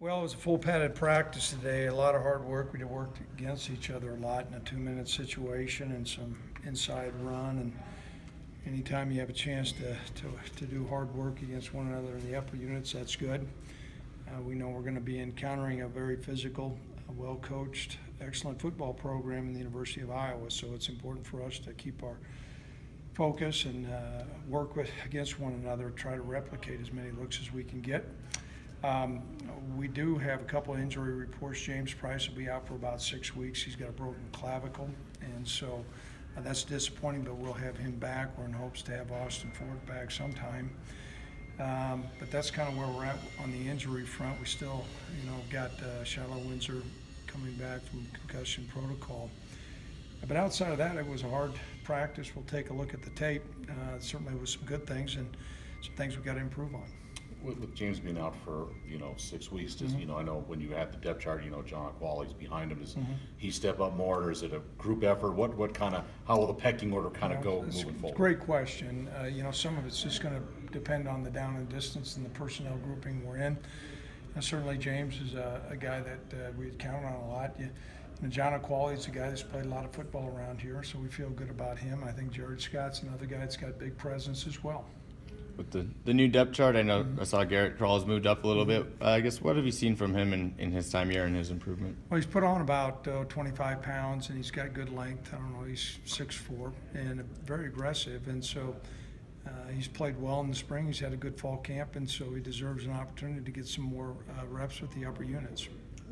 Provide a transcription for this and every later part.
Well, it was a full padded practice today. A lot of hard work. We worked against each other a lot in a 2-minute situation and some inside run. And anytime you have a chance to do hard work against one another in the upper units, that's good. We know we're going to be encountering a very physical, well-coached, excellent football program in the University of Iowa. So it's important for us to keep our focus and work against one another, try to replicate as many looks as we can get. We do have a couple of injury reports. James Price will be out for about 6 weeks. He's got a broken clavicle, and so that's disappointing, but we'll have him back. We're in hopes to have Austin Ford back sometime. But that's kind of where we're at on the injury front. We still, got Shiloh Windsor coming back from concussion protocol. But outside of that, it was a hard practice. We'll take a look at the tape. Certainly with some good things and some things we've got to improve on. With James being out for 6 weeks, does I know when you had the depth chart, John Aquali's behind him. Does he step up more, or is it a group effort? How will the pecking order go moving forward? Great question. Some of it's just going to depend on the down and distance and the personnel grouping we're in. And certainly James is a guy that we count on a lot. John Aquali is a guy that's played a lot of football around here, so we feel good about him. I think Jared Scott's another guy that's got big presence as well. With the new depth chart, I know I saw Garrett Krall's moved up a little bit. I guess what have you seen from him in his time here and his improvement? Well, he's put on about 25 pounds, and he's got good length. I don't know, he's 6'4", and very aggressive. And so he's played well in the spring. He's had a good fall camp, and so he deserves an opportunity to get some more reps with the upper units.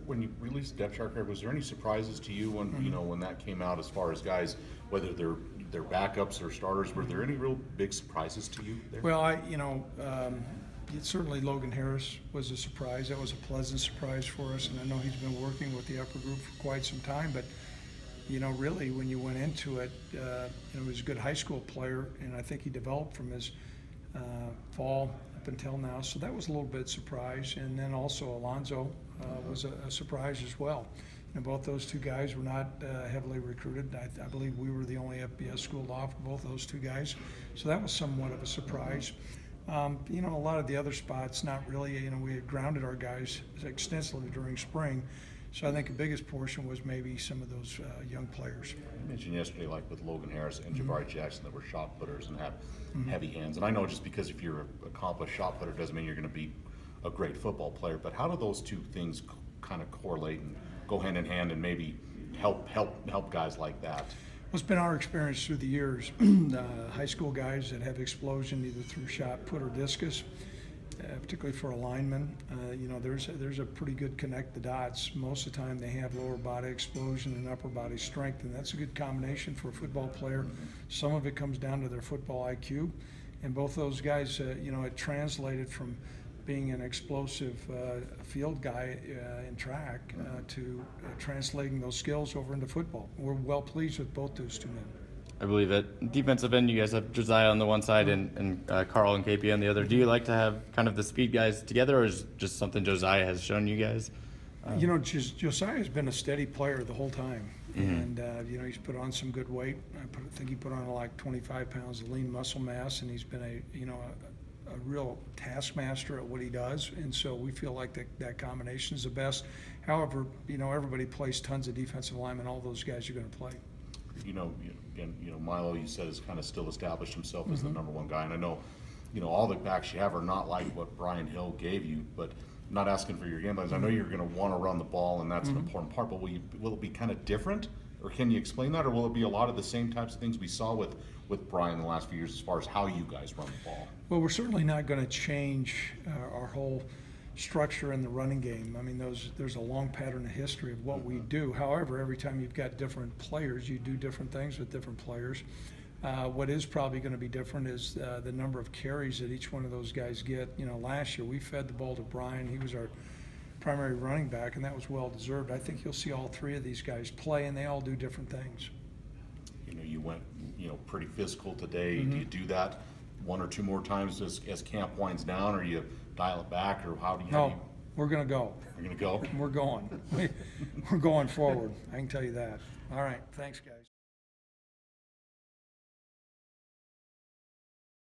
When you released the depth chart, was there any surprises to you when when that came out, as far as guys, whether they're backups or starters? Were there any real big surprises to you there? Well, certainly Logan Harris was a surprise. That was a pleasant surprise for us, and I know he's been working with the upper group for quite some time. But really, when you went into it, he was a good high school player, and I think he developed from his fall up until now. So that was a little bit surprise. And then also Alonzo was a surprise as well. Both those two guys were not heavily recruited. I believe we were the only FBS school to offer both those two guys. So that was somewhat of a surprise. A lot of the other spots, not really. We had grounded our guys extensively during spring. So I think the biggest portion was maybe some of those young players. You mentioned yesterday, like with Logan Harris and Jabari Jackson, that were shot putters and have heavy hands. And I know just because if you're an accomplished shot putter doesn't mean you're going to be a great football player. But how do those two things kind of correlate and go hand in hand and maybe help guys like that? Well, it's been our experience through the years. High school guys that have explosion either through shot put or discus, particularly for a lineman, there's a pretty good connect the dots. Most of the time they have lower body explosion and upper body strength, and that's a good combination for a football player. Some of it comes down to their football IQ, and both those guys, it translated from being an explosive field guy in track to translating those skills over into football. We're well pleased with both those two men. I believe at defensive end, you guys have Josiah on the one side and Carl and KP on the other. Do you like to have kind of the speed guys together, or is it just something Josiah has shown you guys? Josiah has been a steady player the whole time, and he's put on some good weight. I think he put on like 25 pounds of lean muscle mass, and he's been a real taskmaster at what he does, and so we feel like that combination is the best. However, everybody plays tons of defensive linemen. All those guys are going to play. Milo, you said, has kind of still established himself as the number one guy, and I know, all the backs you have are not like what Brian Hill gave you, but I'm not asking for your game plans. I know you're going to want to run the ball, and that's an important part, but will it be kind of different, or can you explain that, or will it be a lot of the same types of things we saw with Brian the last few years as far as how you guys run the ball? Well, we're certainly not going to change our whole structure in the running game. I mean, there's a long pattern of history of what we do. However, every time you've got different players, you do different things with different players. What is probably going to be different is the number of carries that each one of those guys get. Last year we fed the ball to Brian. He was our primary running back, and that was well deserved. I think you'll see all three of these guys play, and they all do different things. You went, pretty physical today. Do you do that one or two more times as camp winds down, or you dial it back, or how do you? No, we're going to go. We're going to go? We're going. We're going forward. I can tell you that. All right. Thanks, guys.